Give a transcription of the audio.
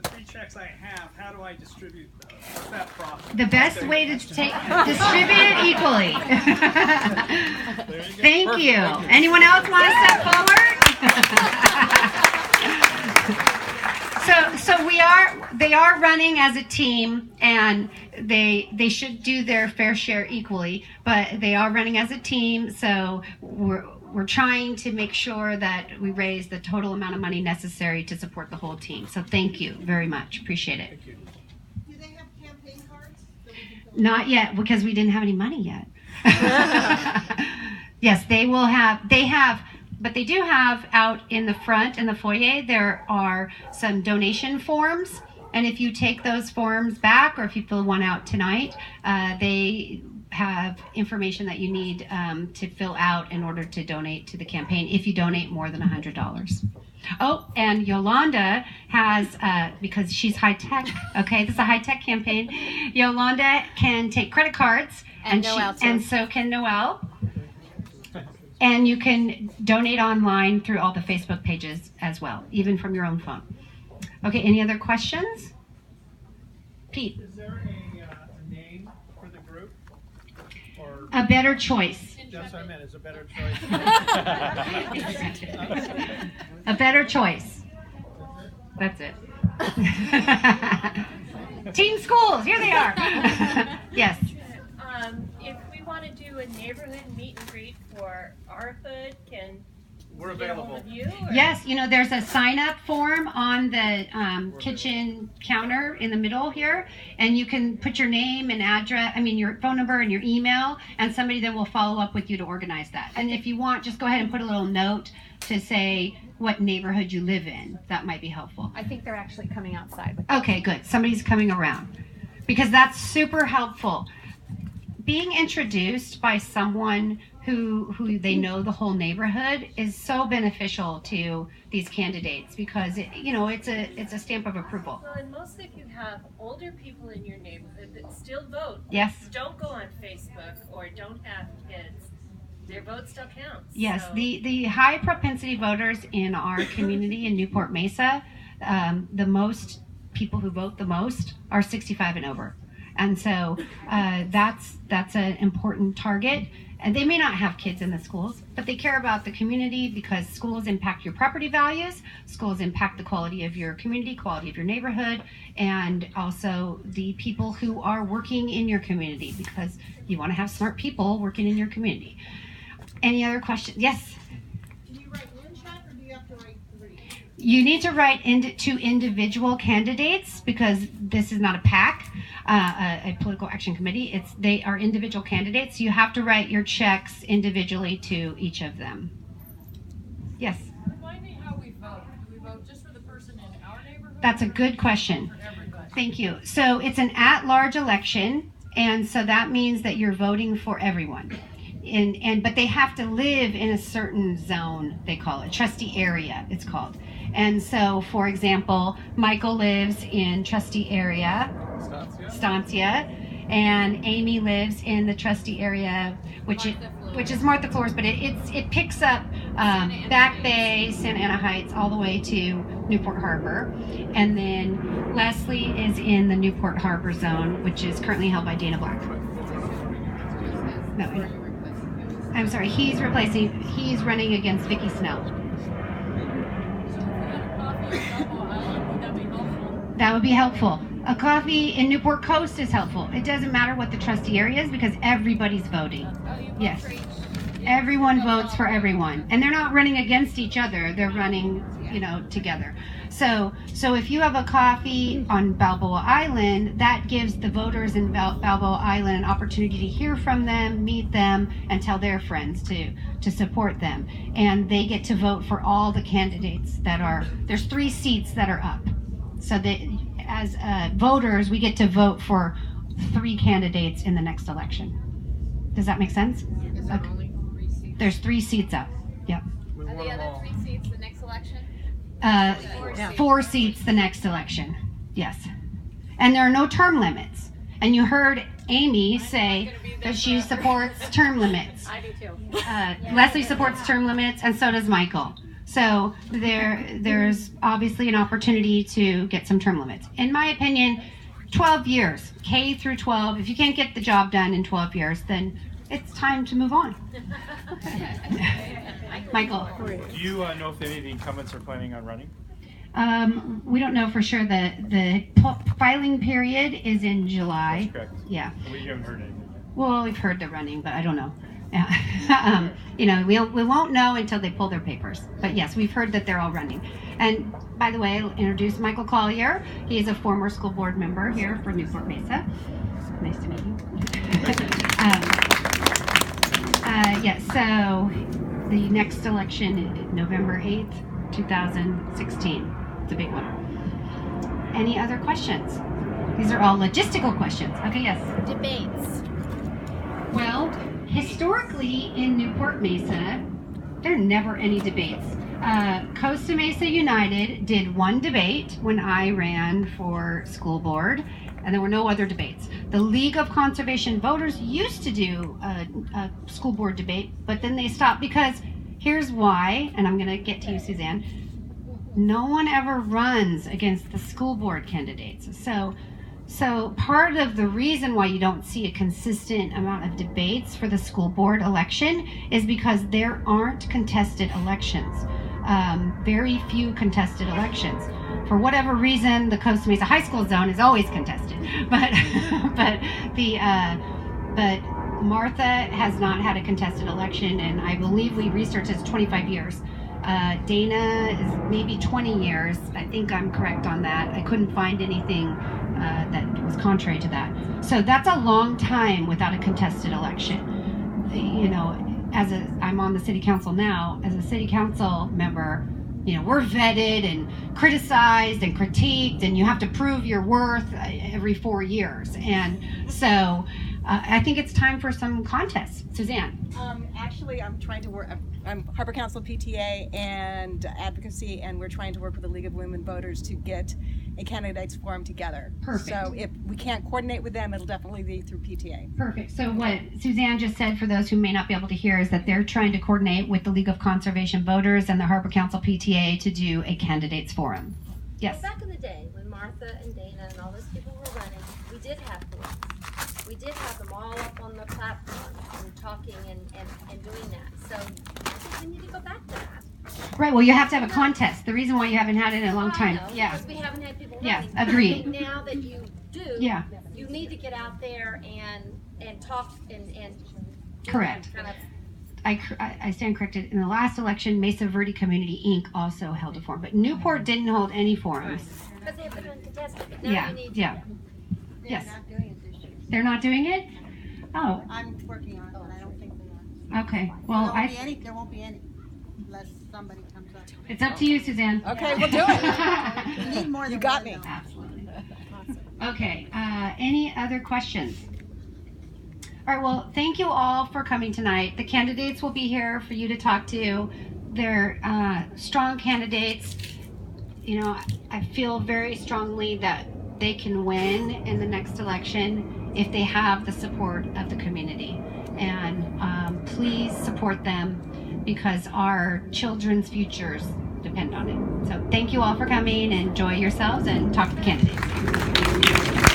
the 3 checks I have, how do I distribute those? What's that process? The best way to distribute it equally. Thank you. Anyone else want to step forward? So they are running as a team, and they should do their fair share equally, but they are running as a team, so we're trying to make sure that we raise the total amount of money necessary to support the whole team. So thank you very much. Appreciate it. Thank you. Do they have campaign cards? Not yet, because we didn't have any money yet. Yes, they have, but they do have out in the front in the foyer, there are some donation forms. And if you take those forms back, or if you fill one out tonight, they have information that you need to fill out in order to donate to the campaign if you donate more than $100. Oh, and Yolanda has, because she's high-tech, okay, this is a high-tech campaign, Yolanda can take credit cards, and so can Noelle. And you can donate online through all the Facebook pages as well, even from your own phone. Okay, any other questions? Pete? Is there a name for the group? Or A better choice. that's what I meant, is a better choice? A better choice. That's it. Teen schools, here they are. Yes. If we want to do a neighborhood meet and greet for our hood, can We're we get a hold available. of you? Or? Yes, there's a sign-up form on the kitchen counter in the middle here, and you can put your name and address, your phone number and your email, and somebody then will follow up with you to organize that. And if you want, just go ahead and put a little note to say what neighborhood you live in. That might be helpful. I think they're actually coming outside. Okay, good. Somebody's coming around. Because that's super helpful. Being introduced by someone who they know the whole neighborhood is so beneficial to these candidates, because it's a stamp of approval. Well, and mostly if you have older people in your neighborhood that still vote, Yes. don't go on Facebook or don't have kids, their vote still counts. Yes, So, the high propensity voters in our community in Newport Mesa, the most people who vote the most are 65 and over. And so that's an important target. And they may not have kids in the schools, but they care about the community, because schools impact your property values, schools impact the quality of your community, quality of your neighborhood, and also the people who are working in your community, because you want to have smart people working in your community. Any other questions? Yes? Do you write one check or do you have to write 3? You need to write to individual candidates, because this is not a PAC, a political action committee. They are individual candidates. You have to write your checks individually to each of them. Yes? Remind me how we vote. Do we vote just for the person in our neighborhood? That's a good question. For everybody? Thank you. So it's an at-large election, and so that means that you're voting for everyone. But they have to live in a certain zone, they call it, trustee area, it's called. And so, for example, Michael lives in trustee area, Stancia, and Amy lives in the trustee area, which is Martha Flores, but it picks up Back Bay, Santa Ana Heights, all the way to Newport Harbor. And then Lesley is in the Newport Harbor zone, which is currently held by Dana Black. No, I'm sorry, he's running against Vicki Snell. That would be helpful. A coffee in Newport Coast is helpful. It doesn't matter what the trustee area is, because everybody's voting. Yes. Everyone votes for everyone. And they're not running against each other. They're running, together. So if you have a coffee on Balboa Island, that gives the voters in Balboa Island an opportunity to hear from them, meet them, and tell their friends to support them. And they get to vote for all the candidates there's 3 seats that are up. So that as voters, we get to vote for 3 candidates in the next election. Does that make sense? Is there only 3 seats? There's 3 seats up. Yep. We Are want the them other all. 3 seats the next election? 4 seats the next election. Yes. And there are no term limits. And you heard Amy say that she supports term limits. I do too. Lesley supports term limits, and so does Michael. So there's obviously an opportunity to get some term limits. In my opinion, 12 years, K through 12. If you can't get the job done in 12 years, then it's time to move on. Michael. Do you know if any of the incumbents are planning on running? We don't know for sure. The filing period is in July. That's correct. Yeah. We haven't heard anything. Well, we've heard they're running, but I don't know. Yeah. We won't know until they pull their papers. But yes, we've heard that they're all running. And by the way, I'll introduce Michael Collier. He is a former school board member here for Newport Mesa. Nice to meet you. Yes, so the next election is November 8th, 2016. It's a big one. Any other questions? These are all logistical questions. Okay, yes. Debates. Well, historically in Newport Mesa, there are never any debates. Costa Mesa United did one debate when I ran for school board, and there were no other debates. The League of Conservation Voters used to do a school board debate, but then they stopped because here's why, and I'm going to get to you, Suzanne. No one ever runs against the school board candidates. So part of the reason why you don't see a consistent amount of debates for the school board election is because there aren't contested elections. Very few contested elections. For whatever reason, the Costa Mesa High School zone is always contested, but Martha has not had a contested election, and I believe we researched it's 25 years. Dana is maybe 20 years. I think I'm correct on that. I couldn't find anything that was contrary to that. So that's a long time without a contested election. You know, I'm on the city council now. As a city council member, you know, we're vetted and criticized and critiqued, and you have to prove your worth every 4 years. And so I think it's time for some contests. Suzanne. Actually, I'm trying to work. I'm Harbor Council PTA and advocacy, and we're trying to work with the League of Women Voters to get a candidates forum together. Perfect. So if we can't coordinate with them, it'll definitely be through PTA. Perfect. So what Suzanne just said, for those who may not be able to hear, is that they're trying to coordinate with the League of Conservation Voters and the Harbor Council PTA to do a candidates forum. Yes. Well, back in the day, when Martha and Dana and all those people were running, we did have forums. We did have them all up on the platform and talking and doing that. So I think we need to go back to that. Right. Well, you have to have a contest. The reason why you haven't had it in a long time. I know, Yeah. because we haven't had people Yes, running. agreed. I think now that you do, Yeah. you need to get out there and talk and Correct. kind of. I stand corrected. In the last election, Mesa Verde Community Inc. also held a forum, but Newport didn't hold any forums. Because they have been contested, but now Yeah. you need Yeah. They're Yes. not doing it this year. They're not doing it. Oh. I'm working on it, but I don't think they are. Okay. Well, There won't be any unless somebody comes up. It's up to you, Suzanne. Okay, we'll do it. We need more than You got me. Absolutely. Okay. Any other questions? All right. Well, thank you all for coming tonight. The candidates will be here for you to talk to. They're strong candidates. You know, I feel very strongly that they can win in the next election if they have the support of the community. And please support them, because our children's futures depend on it. So thank you all for coming. Enjoy yourselves and talk to the candidates.